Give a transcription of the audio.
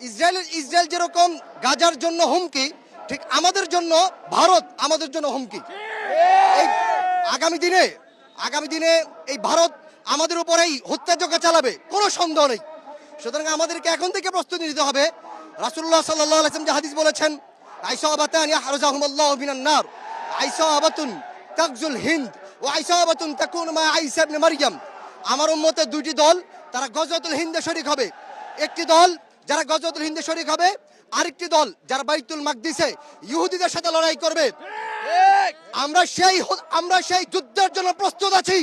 Israel যেরকম গাজার জন্য হুমকি, ঠিক আমাদের জন্য ভারত আমাদের জন্য হুমকি। এই আগামী দিনে এই ভারত আমাদের উপরেই হত্যাযজ্ঞ চালাবে, কোনো সন্দেহ নেই। সুতরাং আমাদেরকে এখন থেকে প্রস্তুতি নিতে হবে। রাসূলুল্লাহ সাল্লাল্লাহু আলাইহি ওয়াসাল্লাম যে হাদিস বলেছেন, আইসাবাতান ইয়াহরাজাহুমুল্লাহু মিনান নার, আইসাবাতুন তাকজুল হিন্দ ও আইসাবাতুন তাকুন মা ঈসা ইবনে মারইয়াম। আমার উম্মতের দুইটি দল, তারা গজওয়াতুল হিন্দে শরীক হবে। একটি দল যারা গজওয়াতুল হিন্দে শরীক হবে, আরেকটি দল যারা বাইতুল মাকদিসে ইহুদিদের সাথে লড়াই করবে। আমরা সেই যুদ্ধের জন্য প্রস্তুত আছি।